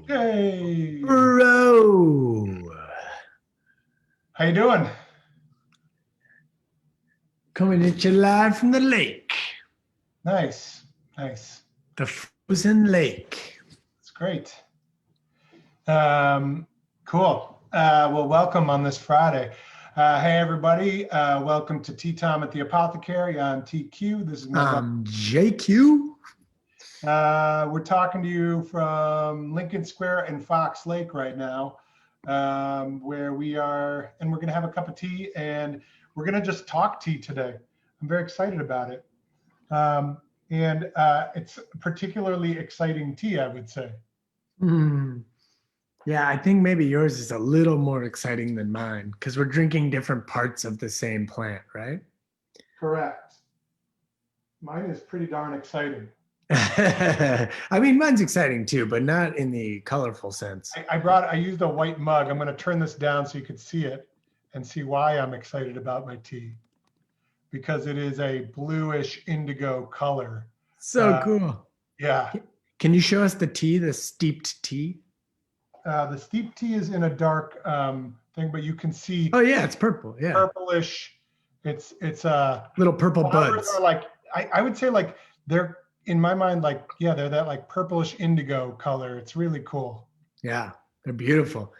Hey, Bro, how you doing? coming at you live from the lake, Nice, nice. the frozen lake. It's great. Um, cool. Well, welcome on this Friday. Hey, everybody. Welcome to Tea Time at the Apothecary on TQ. This is my buddy. JQ. We're talking to you from Lincoln Square and Fox Lake right now, where we are, and we're going to have a cup of tea, and we're going to just talk tea today. I'm very excited about it. And it's particularly exciting tea, I would say. Yeah, I think maybe yours is a little more exciting than mine because we're drinking different parts of the same plant, right? Correct. Mine is pretty darn exciting. I mean, mine's exciting too, but not in the colorful sense. I used a white mug. I'm going to turn this down so you could see it and see why I'm excited about my tea. Because it is a bluish indigo color. So cool. Yeah. Can you show us the tea, the steeped tea? The steep tea is in a dark thing, but you can see. Oh yeah, it's purple. Yeah, purplish. It's little purple buds. Are like I would say like they're in my mind like they're that like purplish indigo color. It's really cool. Yeah, they're beautiful.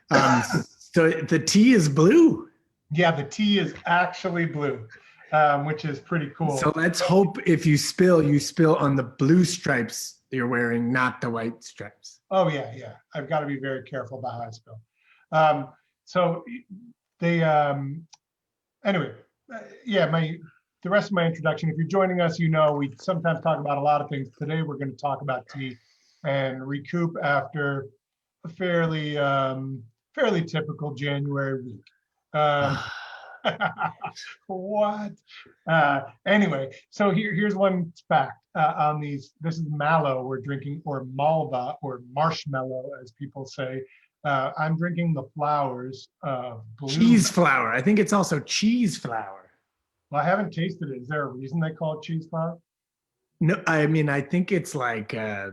So the tea is blue. Yeah, the tea is actually blue, which is pretty cool. So let's hope if you spill on the blue stripes you're wearing, not the white stripes. Oh yeah. I've got to be very careful about how I spill. So they anyway, the rest of my introduction. If you're joining us, you know we sometimes talk about a lot of things. Today we're going to talk about tea and recoup after a fairly typical January week. What? Anyway, so here's one fact on these. This is Mallow we're drinking, or Malva, or marshmallow, as people say. I'm drinking the flowers of blue. Cheese flower. I think it's also cheese flower. Well, I haven't tasted it. Is there a reason they call it cheese flower? No, I mean, I think it's like, I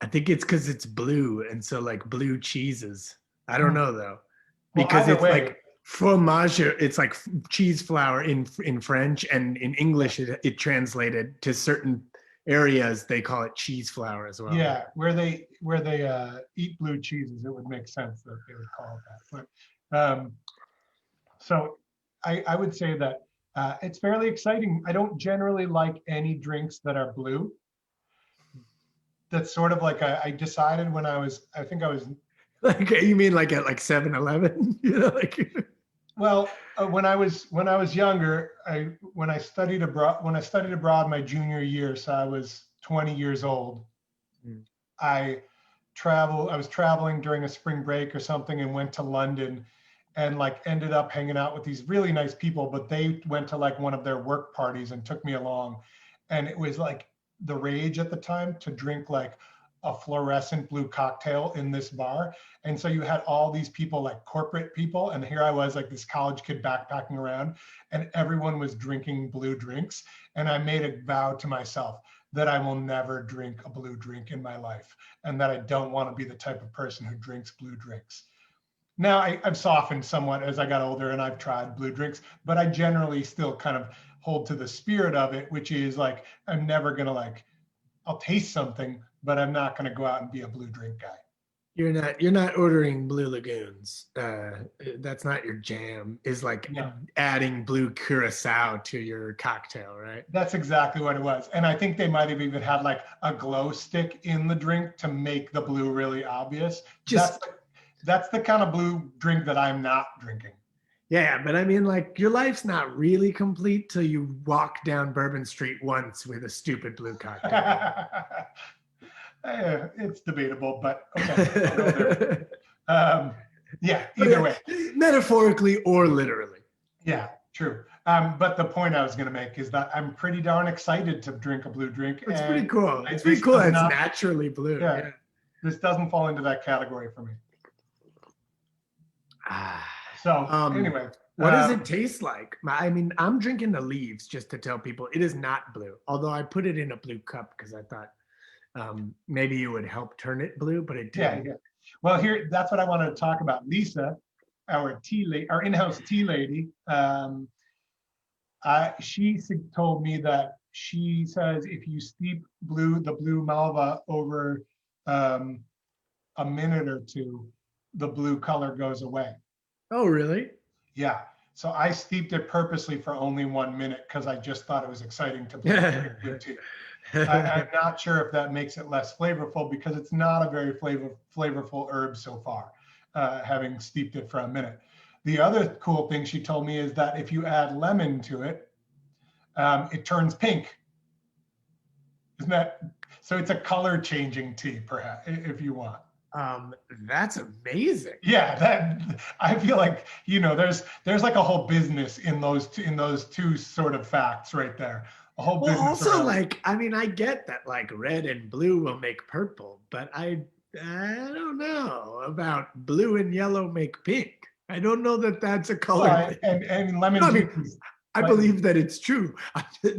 think it's because it's blue. And so like blue cheeses. I don't know though. Because it's like fromage, it's like cheese flour in French, and in English it translated to certain areas they call it cheese flour as well. Yeah, where they eat blue cheeses, it would make sense that they would call it that. But so I would say that it's fairly exciting. I don't generally like any drinks that are blue. That's sort of like I decided when I was like, you mean like at like 7-Eleven? You know, like. Well, when I was younger, when I studied abroad my junior year, so I was 20 years old. I was traveling during a spring break or something, and went to London, and like ended up hanging out with these really nice people, but they went to like one of their work parties and took me along, and it was like the rage at the time to drink like a fluorescent blue cocktail in this bar. And so you had all these people, like corporate people, and here I was like this college kid backpacking around, and everyone was drinking blue drinks. And I made a vow to myself that I will never drink a blue drink in my life, and that I don't want to be the type of person who drinks blue drinks. Now I've softened somewhat as I got older, and I've tried blue drinks, but I generally still kind of hold to the spirit of it, which is like, I'm never gonna I'll taste something, but I'm not going to go out and be a blue drink guy. You're not ordering Blue Lagoons. That's not your jam. Is like adding blue curacao to your cocktail, right? That's exactly what it was. And I think they might have even had like a glow stick in the drink to make the blue really obvious. That's the kind of blue drink that I'm not drinking. Yeah, but I mean, like, your life's not really complete till you walk down Bourbon Street once with a stupid blue cocktail. It's debatable, but okay. Either way. Metaphorically or literally. Yeah, true. But the point I was going to make is that I'm pretty darn excited to drink a blue drink. It's pretty cool. It's pretty cool. It's naturally blue. Yeah. This doesn't fall into that category for me. So anyway, what does it taste like? I mean, I'm drinking the leaves just to tell people it is not blue. Although I put it in a blue cup because I thought maybe you would help turn it blue, but it Yeah, didn't. yeah. Well, here, that's what I wanted to talk about. Lisa, our tea lady, our in-house tea lady, she told me that she says if you steep the blue Malva over um, a minute or two, the blue color goes away. Oh, really? Yeah. So I steeped it purposely for only 1 minute because I just thought it was exciting to drink blue tea. I'm not sure if that makes it less flavorful because it's not a very flavorful herb so far, having steeped it for a minute. The other cool thing she told me is that if you add lemon to it, it turns pink. Isn't that so? It's a color changing tea, perhaps, if you want. That's amazing. Yeah, that I feel like there's like a whole business in those two sort of facts right there. A whole Well, business also around. like, I mean, I get that like red and blue will make purple, but I don't know about blue and yellow make pink. I don't know that that's a color Well, thing. and lemon No, I juice mean, is I slightly. believe that it's true,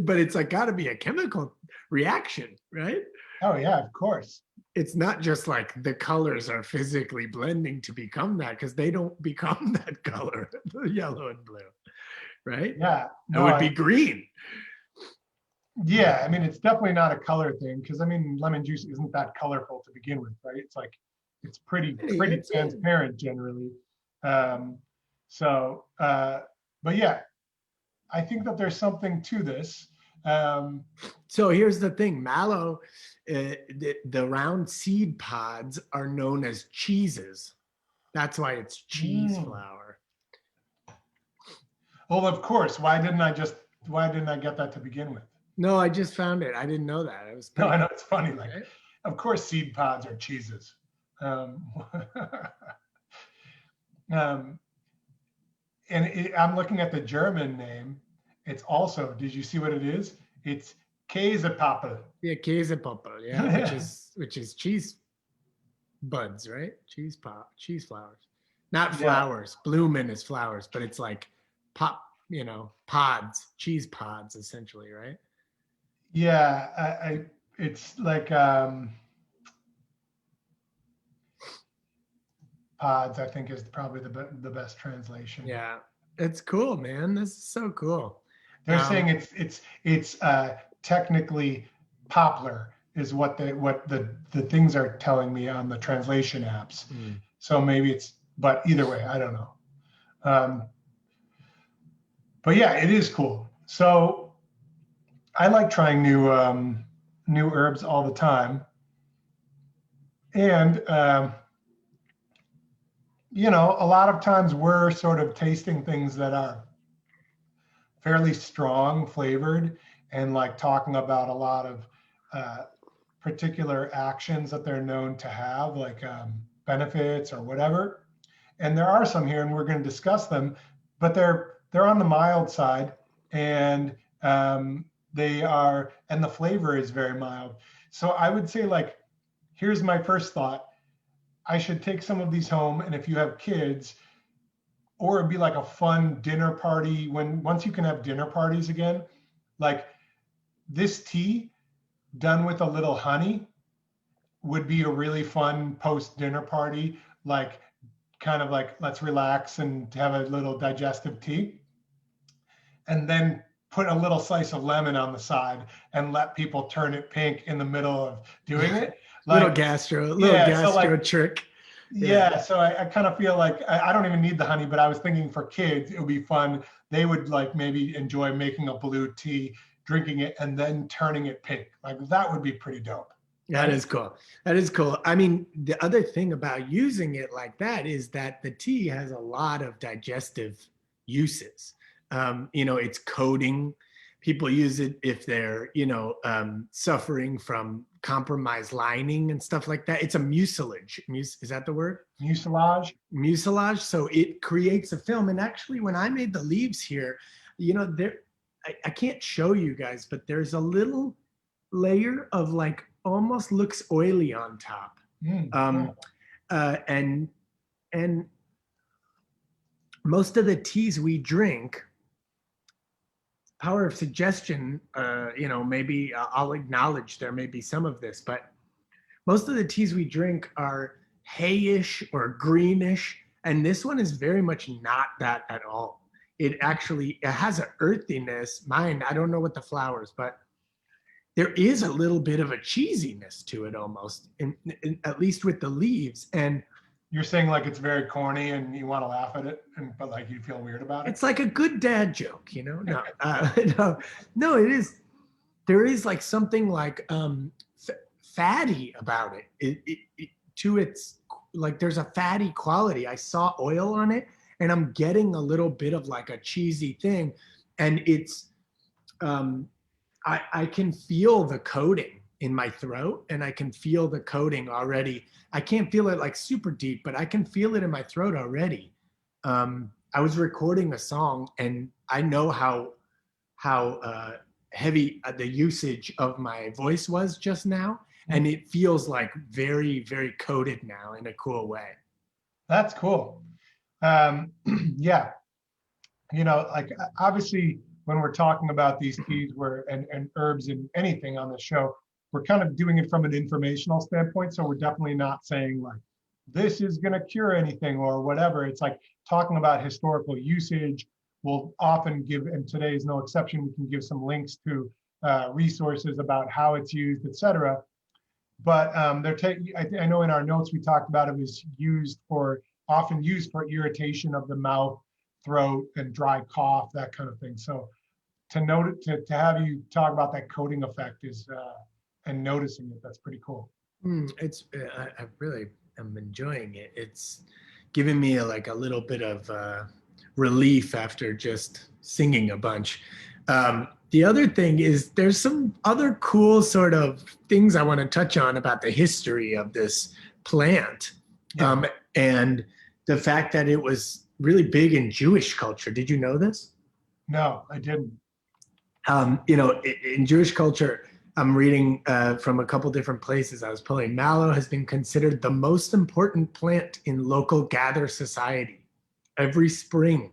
but it's like got to be a chemical reaction, right? Oh yeah, of course. It's not just like the colors are physically blending to become that, because they don't become that color, the yellow and blue, right? Yeah, That no, would be green. yeah. I mean, it's definitely not a color thing because I mean, lemon juice isn't that colorful to begin with, right? It's like it's pretty transparent generally. Um, but yeah, I think that there's something to this. So here's the thing, mallow, the round seed pods are known as cheeses. That's why it's cheese flour. Well, of course. Why didn't I get that to begin with? No, I just found it. I didn't know that. It was No, I know cool, it's funny. Like, right? of course, seed pods are cheeses. Um, um, I'm looking at the German name. It's also, did you see what it is? It's Käsepappe. Yeah, Käsepappe, yeah, which is cheese buds, right? Cheese flowers. Not flowers. Yeah. Blumen is flowers, but it's like pods, cheese pods essentially, right? Yeah, it's like pods, I think is probably the best translation. Yeah, it's cool, man. This is so cool. They're saying it's technically poplar is what the things are telling me on the translation apps. So maybe but either way, I don't know. But yeah, it is cool. So I like trying new herbs all the time, and a lot of times we're sort of tasting things that are fairly strong flavored and like talking about a lot of particular actions that they're known to have, like benefits or whatever. And there are some here, and we're going to discuss them, but they're on the mild side, and the flavor is very mild. So I would say, like, here's my first thought. I should take some of these home, and if you have kids, or it'd be like a fun dinner party once you can have dinner parties again, like this tea done with a little honey would be a really fun post dinner party, like kind of like let's relax and have a little digestive tea, and then put a little slice of lemon on the side and let people turn it pink in the middle of doing it. Like, little gastro trick. Yeah, so I kind of feel like I don't even need the honey, but I was thinking for kids, it would be fun. They would like maybe enjoy making a blue tea, drinking it, and then turning it pink. Like that would be pretty dope. That is cool. That is cool. I mean, the other thing about using it like that is that the tea has a lot of digestive uses. It's coating. People use it if they're, suffering from compromised lining and stuff like that. It's a mucilage. Is that the word? Mucilage. Mucilage. So it creates a film. And actually, when I made the leaves here, I can't show you guys, but there's a little layer of like almost looks oily on top. And most of the teas we drink, power of suggestion, maybe I'll acknowledge there may be some of this, but most of the teas we drink are hayish or greenish, and this one is very much not that at all. It has an earthiness. Mine, I don't know what the flowers, but there is a little bit of a cheesiness to it almost, at least with the leaves. And you're saying like it's very corny and you want to laugh at it, but like you feel weird about it? It's like a good dad joke, you know? No, it is. There is like something like fatty about it. To its, like there's a fatty quality. I saw oil on it and I'm getting a little bit of like a cheesy thing. And it's, I can feel the coating in my throat, and I can feel the coating already. I can't feel it like super deep, but I can feel it in my throat already. I was recording a song, and I know how heavy the usage of my voice was just now, and it feels like very, very coated now in a cool way. That's cool. Yeah, you know, like obviously when we're talking about these teas and herbs and anything on the show, we're kind of doing it from an informational standpoint. So we're definitely not saying like this is going to cure anything or whatever. It's like talking about historical usage. We'll often give, and today is no exception, we can give some links to resources about how it's used, etc. But I know in our notes we talked about it was often used for irritation of the mouth, throat, and dry cough, that kind of thing. So to have you talk about that coating effect is and noticing it, that's pretty cool. I really am enjoying it. It's giving me like a little bit of relief after just singing a bunch. The other thing is there's some other cool sort of things I want to touch on about the history of this plant. Yeah. And the fact that it was really big in Jewish culture. Did you know this? No, I didn't. You know, in Jewish culture, I'm reading from a couple different places. I was pulling mallow has been considered the most important plant in local gather society. Every spring,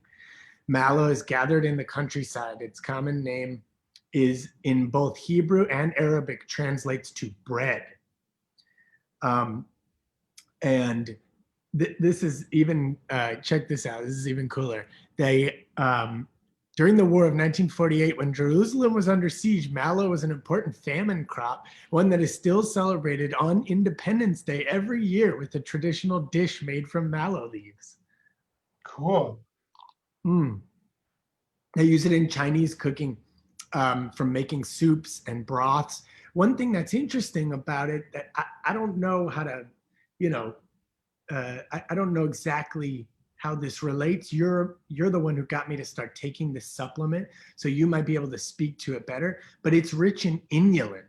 mallow is gathered in the countryside. Its common name is in both Hebrew and Arabic translates to bread. And this is even, check this out, this is even cooler. They, during the War of 1948, when Jerusalem was under siege, mallow was an important famine crop, one that is still celebrated on Independence Day every year with a traditional dish made from mallow leaves. Cool. They use it in Chinese cooking, from making soups and broths. One thing that's interesting about it that I don't know how to, you know, I don't know exactly how this relates. You're the one who got me to start taking this supplement, so you might be able to speak to it better. But it's rich in inulin.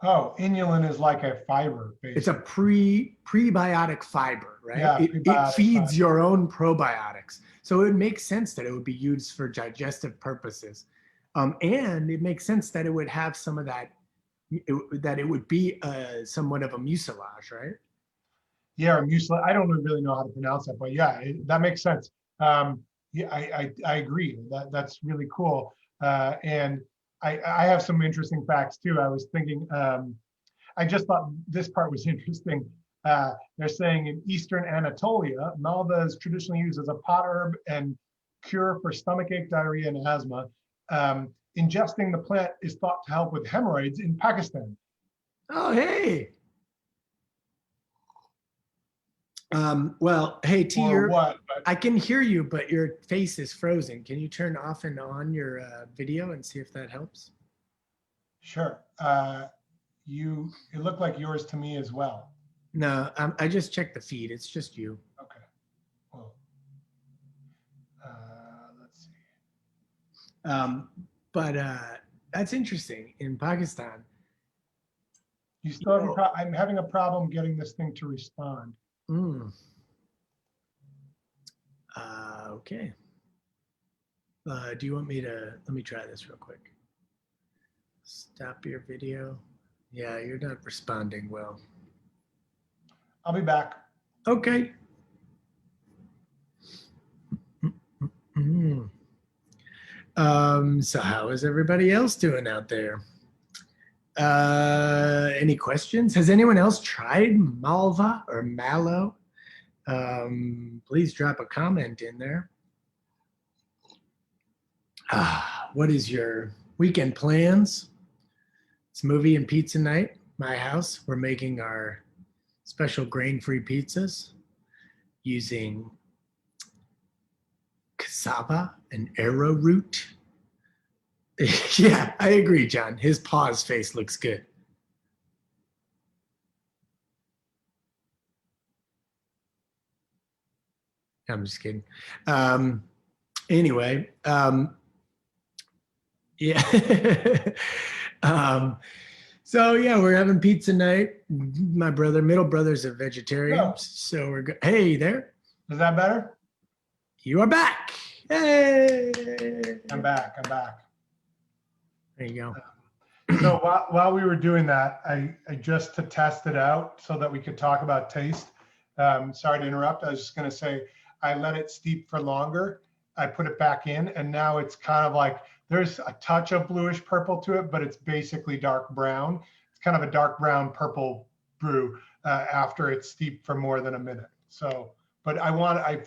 Oh, inulin is like a fiber, basically. It's a prebiotic fiber, right? Yeah, it feeds your own probiotics. So it makes sense that it would be used for digestive purposes. And it makes sense that it would have some of that, that it would be somewhat of a mucilage, right? Yeah, or mucilage. I don't really know how to pronounce that, but yeah, that makes sense. Yeah, I agree. That's really cool. And I have some interesting facts too. I was thinking, I just thought this part was interesting. They're saying in Eastern Anatolia, Malva is traditionally used as a pot herb and cure for stomachache, diarrhea, and asthma. Ingesting the plant is thought to help with hemorrhoids in Pakistan. Oh, hey. Well, hey, T, I can hear you, but your face is frozen. Can you turn off and on your video and see if that helps? Sure. It looked like yours to me as well. No, I just checked the feed. It's just you. Okay. Well, let's see. But that's interesting. In Pakistan, you still have I'm having a problem getting this thing to respond. Okay. Do you want me to, let me try this real quick. Stop your video. Yeah, you're not responding well. I'll be back. Okay. So how is everybody else doing out there? Any questions? Has anyone else tried Malva or Mallow? Please drop a comment in there. What is your weekend plans? It's movie and pizza night. My house. We're making our special grain-free pizzas using cassava and arrowroot. Yeah, I agree, John. His pause face looks good. I'm just kidding. Anyway, yeah. So yeah, we're having pizza night. My middle brother's a vegetarian, Oh. so we're good. Hey there. Is that better? You are back. Hey. I'm back. There you go. So while we were doing that, I just to test it out so that we could talk about taste. Sorry to interrupt. I was just going to say I let it steep for longer. I put it back in, and now it's kind of like there's a touch of bluish purple to it, but it's basically dark brown. It's kind of a dark brown purple brew after it's steeped for more than a minute. So, but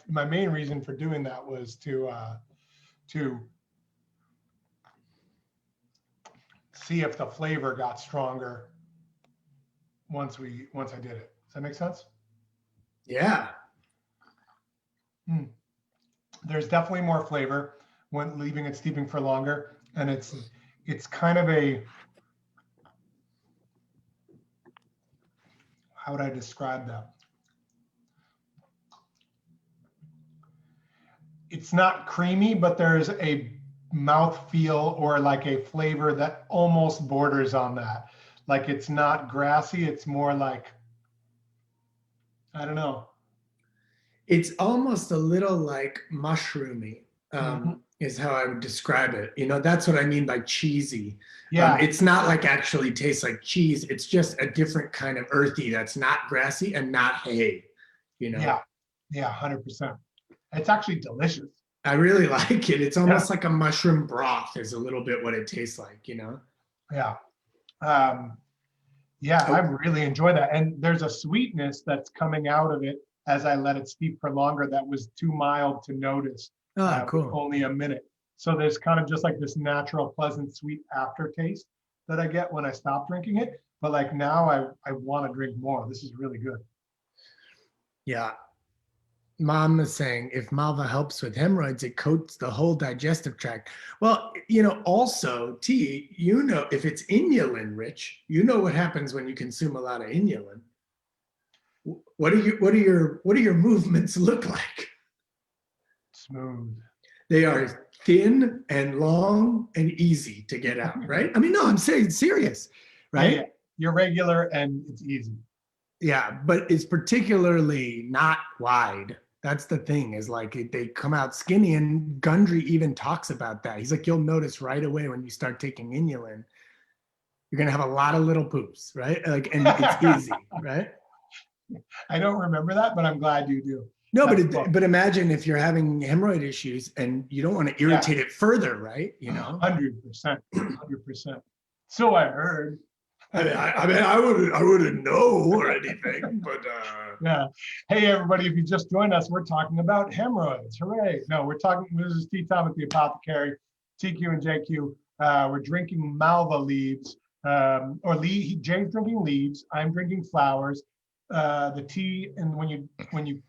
my main reason for doing that was to see if the flavor got stronger once I did it. Does that make sense? Yeah. There's definitely more flavor when leaving it steeping for longer, and it's kind of a, how would I describe that? It's not creamy, but there's a mouthfeel or like a flavor that almost borders on that. Like it's not grassy, it's more like, I don't know. It's almost a little like mushroomy, is how I would describe it. You know, that's what I mean by cheesy. Yeah. It's not like actually tastes like cheese. It's just a different kind of earthy that's not grassy and not hay, you know? Yeah, 100%. It's actually delicious. I really like it. It's almost like a mushroom broth is a little bit what it tastes like, you know? Yeah. I really enjoy that. And there's a sweetness that's coming out of it as I let it steep for longer that was too mild to notice. Cool. Only a minute. So there's kind of just like this natural, pleasant, sweet aftertaste that I get when I stop drinking it. But like now I want to drink more. This is really good. Yeah. Mom is saying if Malva helps with hemorrhoids, it coats the whole digestive tract. Well, you know, also tea, you know, if it's inulin rich, you know what happens when you consume a lot of inulin. What do your movements look like? Smooth. They are thin and long and easy to get out, right? I mean, no, I'm saying serious, right? Yeah. You're regular and it's easy. Yeah, but it's particularly not wide. That's the thing, is like they come out skinny, and Gundry even talks about that. He's like, you'll notice right away when you start taking inulin, you're gonna have a lot of little poops, right? Like, and it's easy, right? I don't remember that, but I'm glad you do. No, but imagine if you're having hemorrhoid issues and you don't want to irritate it further, right? You know, 100%, 100%. So I heard. I wouldn't know or anything, but yeah. Hey everybody, if you just joined us, we're talking about hemorrhoids. Hooray! No, we're talking. This is Tea Time at the Apothecary, TQ and JQ. We're drinking Malva leaves, Jay's drinking leaves. I'm drinking flowers. The tea, and when you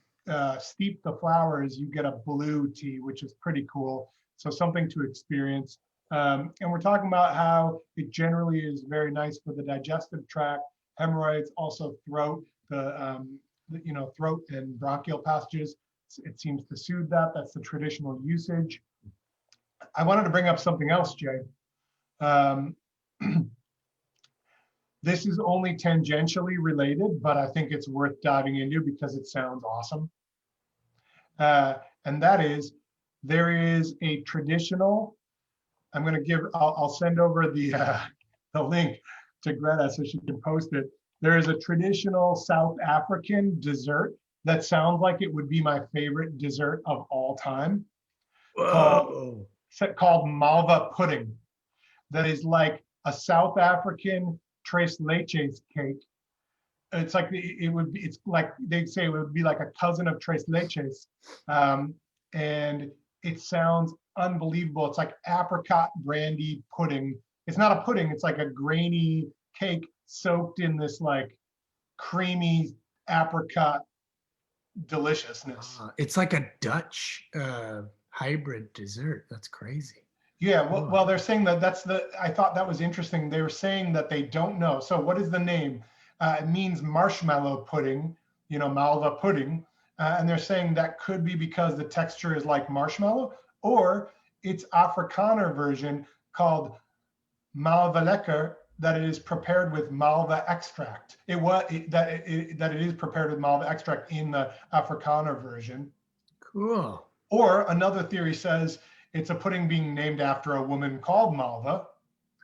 steep the flowers, you get a blue tea, which is pretty cool. So something to experience. And we're talking about how it generally is very nice for the digestive tract, hemorrhoids, also throat, throat and bronchial passages. It seems to soothe that. That's the traditional usage. I wanted to bring up something else, Jay. This is only tangentially related, but I think it's worth diving into because it sounds awesome. And that is, there is a traditional, I'll send over the link to Greta so she can post it. There is a traditional South African dessert that sounds like it would be my favorite dessert of all time. Called Malva pudding. That is like a South African tres leches cake. It's like it's like they'd say it would be like a cousin of tres leches, and it sounds unbelievable. It's like apricot brandy pudding. It's not a pudding. It's like a grainy cake soaked in this like creamy apricot deliciousness. It's like a Dutch hybrid dessert. That's crazy. Yeah, well, they're saying that I thought that was interesting. They were saying that they don't know. So what is the name? It means marshmallow pudding, Malva pudding. And they're saying that could be because the texture is like marshmallow, or it's Afrikaner version called Malva lekker, that it is prepared with Malva extract. That it is prepared with Malva extract in the Afrikaner version. Cool. Or another theory says it's a pudding being named after a woman called Malva.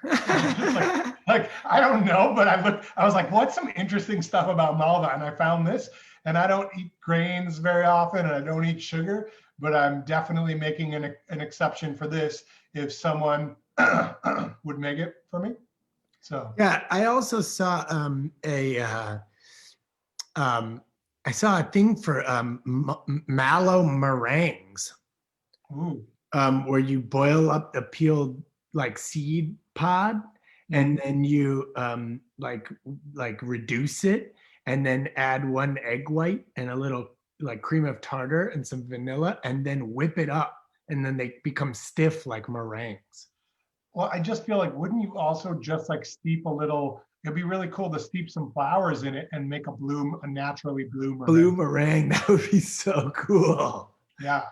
like I don't know, but I was like, what's some interesting stuff about Malva? And I found this, and I don't eat grains very often, and I don't eat sugar, but I'm definitely making an exception for this if someone would make it for me. So yeah, I also saw I saw a thing for mallow meringues. Ooh. Where you boil up the peeled like seed pod, and then you like reduce it, and then add 1 egg white and a little like cream of tartar and some vanilla, and then whip it up, and then they become stiff like meringues. Well, I just feel like, wouldn't you also just like steep a little? It'd be really cool to steep some flowers in it and make a naturally blue meringue. Blue meringue, that would be so cool. Yeah.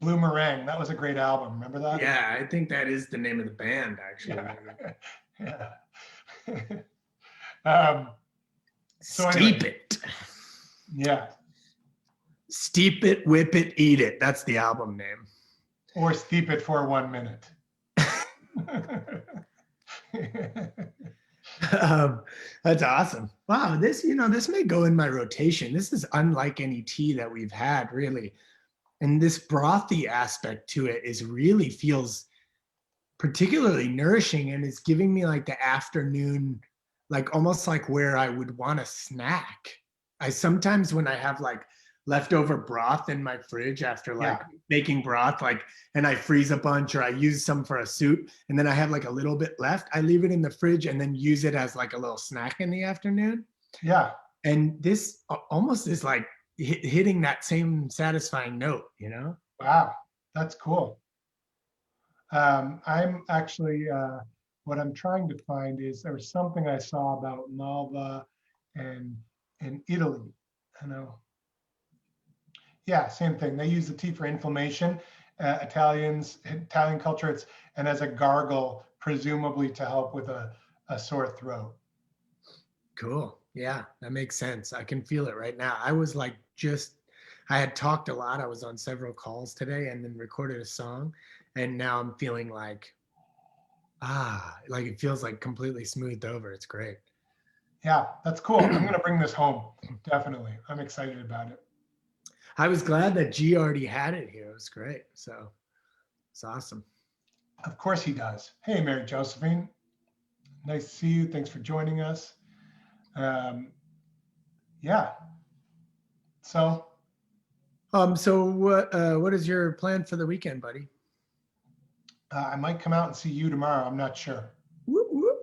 Blue Meringue, that was a great album. Remember that? Yeah, I think that is the name of the band, actually. Yeah. So Steep it. Yeah. Steep it, whip it, eat it. That's the album name. Or steep it for 1 minute. That's awesome. Wow, this may go in my rotation. This is unlike any tea that we've had, really. And this brothy aspect to it really feels particularly nourishing, and it's giving me like the afternoon, like almost like where I would want a snack. I sometimes, when I have like leftover broth in my fridge after like making broth, like, and I freeze a bunch or I use some for a soup, and then I have like a little bit left, I leave it in the fridge and then use it as like a little snack in the afternoon. Yeah. And this almost is like hitting that same satisfying note, Wow, that's cool. I'm actually, what I'm trying to find is there was something I saw about Malva and in Italy. Yeah, same thing. They use the tea for inflammation. Italian culture, and as a gargle, presumably to help with a sore throat. Cool. Yeah, that makes sense. I can feel it right now. I was like, I had talked a lot. I was on several calls today and then recorded a song. And now I'm feeling like it feels like completely smoothed over. It's great. Yeah, that's cool. I'm going to bring this home. Definitely. I'm excited about it. I was glad that G already had it here. It was great. So it's awesome. Of course he does. Hey, Mary Josephine. Nice to see you. Thanks for joining us. Yeah. So. So what is your plan for the weekend, buddy? I might come out and see you tomorrow. I'm not sure. Whoop, whoop.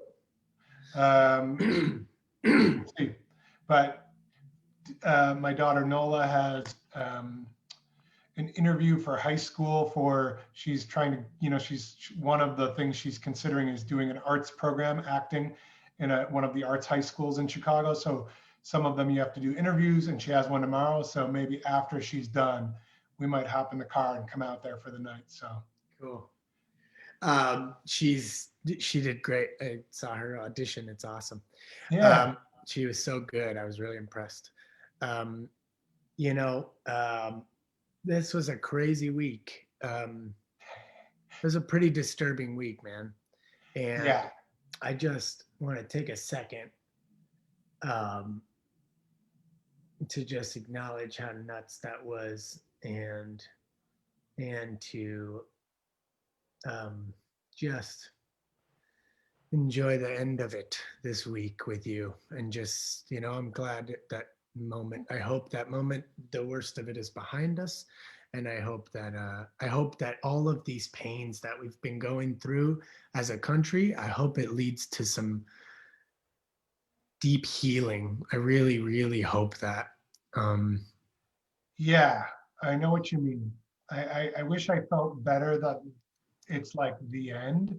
We'll see. But my daughter Nola has an interview for high school she's trying to, one of the things she's considering is doing an arts program, acting in one of the arts high schools in Chicago. So some of them you have to do interviews, and she has one tomorrow. So maybe after she's done, we might hop in the car and come out there for the night. So cool. She did great. I saw her audition. It's awesome. Yeah. She was so good. I was really impressed. This was a crazy week. It was a pretty disturbing week, man. And I just want to take a second to just acknowledge how nuts that was, and to just enjoy the end of it this week with you. And just, I'm glad that moment, I hope that moment, the worst of it is behind us. And I hope that all of these pains that we've been going through as a country, I hope it leads to some deep healing. I really, really hope that. Um, Yeah, I know what you mean. I wish I felt better that it's like the end,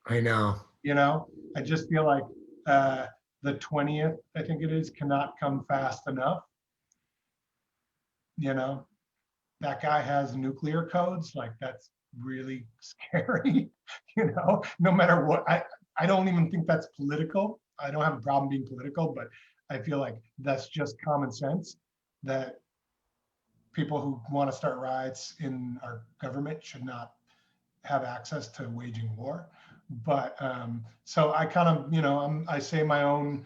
I know. you know? I just feel like uh, the 20th, I think it is, cannot come fast enough, you know? That guy has nuclear codes, like that's really scary, no matter what. I don't even think that's political. I don't have a problem being political, but I feel like that's just common sense that people who want to start riots in our government should not have access to waging war. But so I kind of, I say my own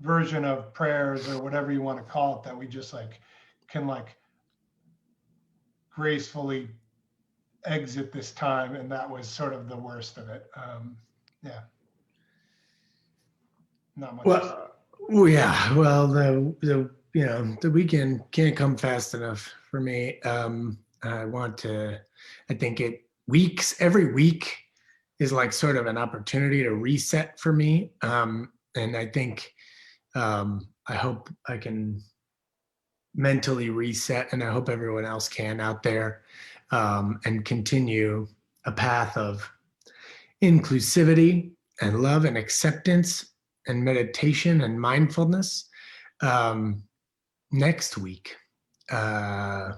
version of prayers or whatever you want to call it, that we just like can like gracefully exit this time, and that was sort of the worst of it. Yeah, not much to say. Well, yeah. Well, the weekend can't come fast enough for me. I think every week is like sort of an opportunity to reset for me. And I think I hope I can mentally reset, and I hope everyone else can out there, and continue a path of inclusivity and love and acceptance and meditation and mindfulness. um, Next week. Uh,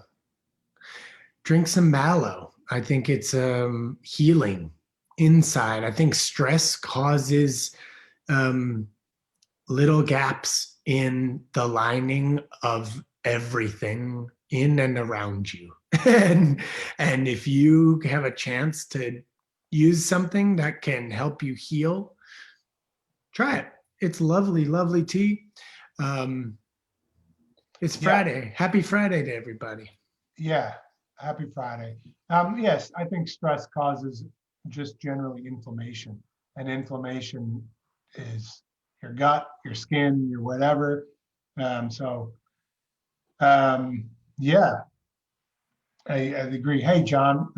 Drink some mallow. I think it's healing inside. I think stress causes um, little gaps in the lining of everything in and around you. And if you have a chance to use something that can help you heal, try it. It's lovely, lovely tea. Um, it's Yeah, Friday. Happy Friday to everybody. yeah. Happy Friday. Yes, I think stress causes just generally inflammation, and inflammation is your gut, your skin, your whatever. So yeah, I agree. Hey, John.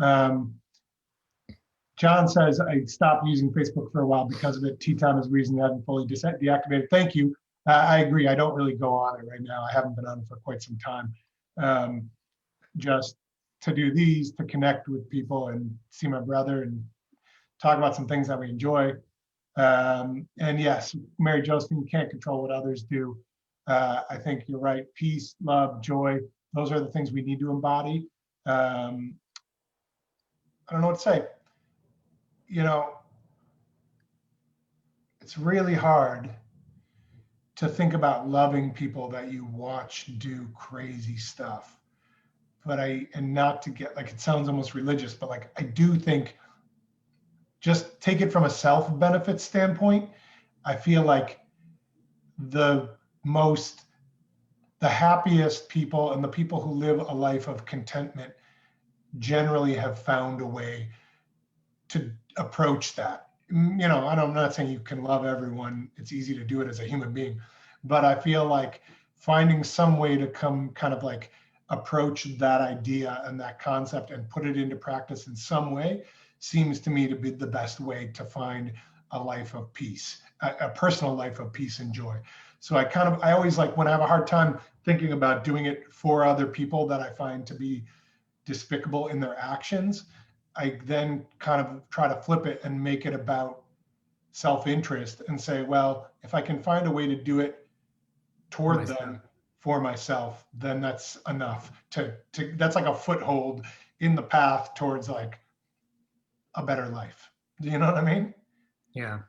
John says I stopped using Facebook for a while because of it. Tea time is the reason I haven't fully deactivated. Thank you. I agree. I don't really go on it right now. I haven't been on it for quite some time. Um, just to do these, to connect with people and see my brother and talk about some things that we enjoy. And yes, Mary Josephine, can't control what others do. I think you're right. Peace, love, joy, those are the things we need to embody. Um, I don't know what to say. You know, it's really hard to think about loving people that you watch do crazy stuff. And not to get like, it sounds almost religious, but like, I do think, just take it from a self benefit standpoint, I feel like the most, the happiest people and the people who live a life of contentment generally have found a way to approach that. I'm not saying you can love everyone. It's easy to do it as a human being, but I feel like finding some way to come kind of like approach that idea and that concept and put it into practice in some way seems to me to be the best way to find a life of peace, a personal life of peace and joy. So I always like, when I have a hard time thinking about doing it for other people that I find to be despicable in their actions, I then kind of try to flip it and make it about self-interest and say, well, if I can find a way to do it toward them for myself, then that's enough to that's like a foothold in the path towards like a better life. Do you know what I mean? Yeah.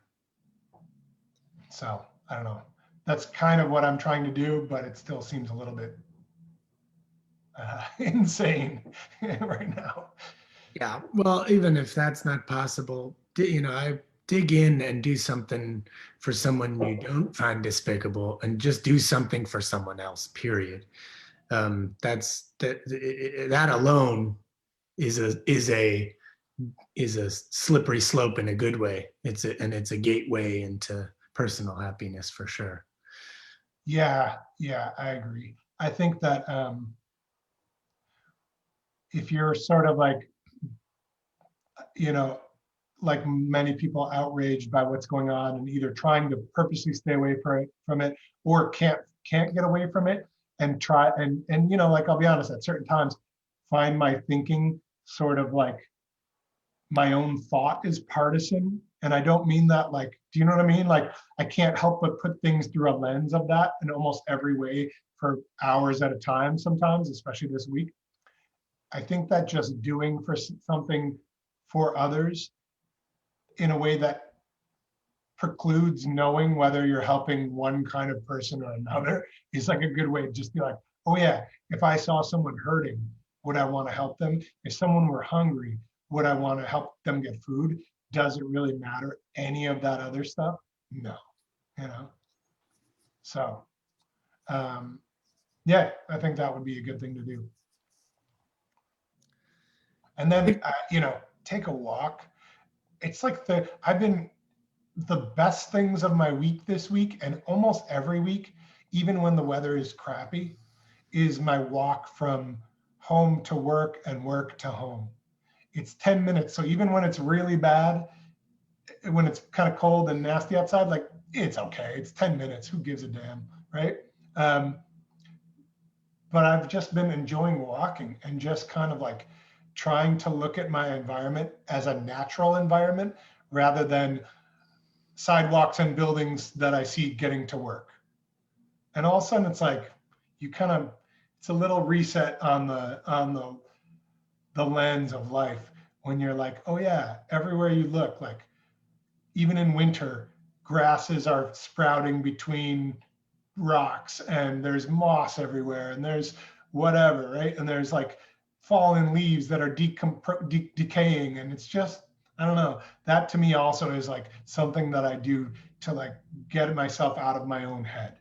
So I don't know. That's kind of what I'm trying to do, but it still seems a little bit insane right now. Yeah. Well, even if that's not possible, I dig in and do something for someone you don't find despicable, and just do something for someone else, period. That alone is a slippery slope in a good way. It's a gateway into personal happiness for sure. Yeah, I agree. I think that if you're sort of like, you know, like many people outraged by what's going on and either trying to purposely stay away from it or can't get away from it and try and like I'll be honest, at certain times find my thinking sort of like my own thought is partisan. And I don't mean that like, do you know what I mean? Like I can't help but put things through a lens of that in almost every way for hours at a time sometimes, especially this week. I think that just doing for something for others in a way that precludes knowing whether you're helping one kind of person or another is like a good way to just be like, oh yeah, if I saw someone hurting, would I want to help them? If someone were hungry, would I want to help them get food? Does it really matter any of that other stuff? No, you know. So yeah, I think that would be a good thing to do. And then take a walk. It's like the best things of my week this week, and almost every week, even when the weather is crappy, is my walk from home to work and work to home. It's 10 minutes. So even when it's really bad, when it's kind of cold and nasty outside, like it's okay. It's 10 minutes. Who gives a damn, right? But I've just been enjoying walking and just kind of like trying to look at my environment as a natural environment rather than sidewalks and buildings that I see getting to work. And all of a sudden it's like it's a little reset on the lens of life when you're like, oh yeah, everywhere you look, like even in winter, grasses are sprouting between rocks and there's moss everywhere and there's whatever, right? And there's like fallen leaves that are decaying, and it's just, I don't know, that to me also is like something that I do to like get myself out of my own head.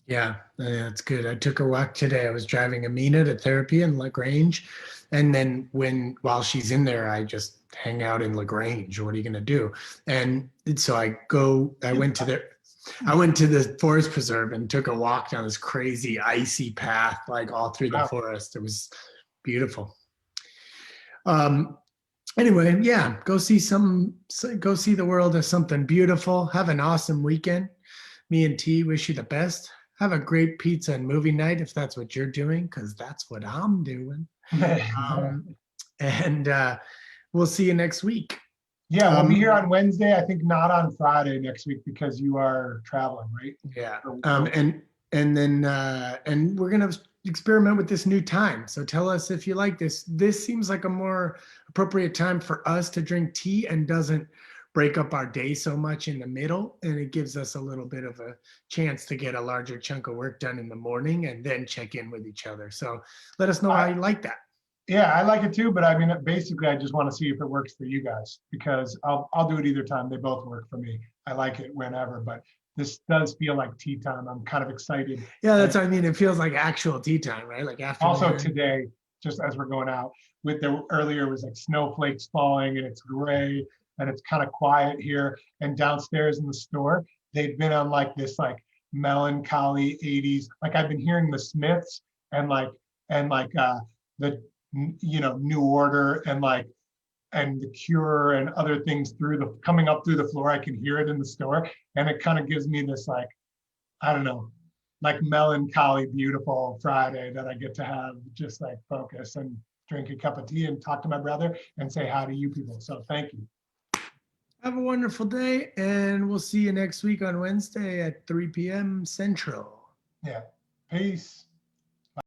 Yeah, that's good. I took a walk today. I was driving Amina to therapy in LaGrange. And then while she's in there, I just hang out in LaGrange. What are you going to do? And so I went to the forest preserve and took a walk down this crazy icy path, like all through the forest. It was beautiful. Anyway, yeah, go see the world as something beautiful. Have an awesome weekend. Me and T wish you the best. Have a great pizza and movie night if that's what you're doing, because that's what I'm doing. And we'll see you next week. Yeah, we'll be here on Wednesday. I think not on Friday next week because you are traveling, right? Yeah. And then we're gonna experiment with this new time. So tell us if you like this. This seems like a more appropriate time for us to drink tea and doesn't break up our day so much in the middle, and it gives us a little bit of a chance to get a larger chunk of work done in the morning and then check in with each other. So let us know how you like that. Yeah, I like it too, but I mean, basically, I just want to see if it works for you guys because I'll do it either time. They both work for me. I like it whenever, but this does feel like tea time. I'm kind of excited. Yeah, that's what I mean. It feels like actual tea time, right? Like after. Also today, just as we're going out, earlier was like snowflakes falling and it's gray and it's kind of quiet here. And downstairs in the store, they've been on like this like melancholy 80s. Like I've been hearing the Smiths and the New Order and the Cure and other things coming up through the floor. I can hear it in the store, and it kind of gives me this like, I don't know, like melancholy, beautiful Friday that I get to have just like focus and drink a cup of tea and talk to my brother and say hi to you people. So thank you. Have a wonderful day, and we'll see you next week on Wednesday at 3 p.m. Central. Yeah. Peace.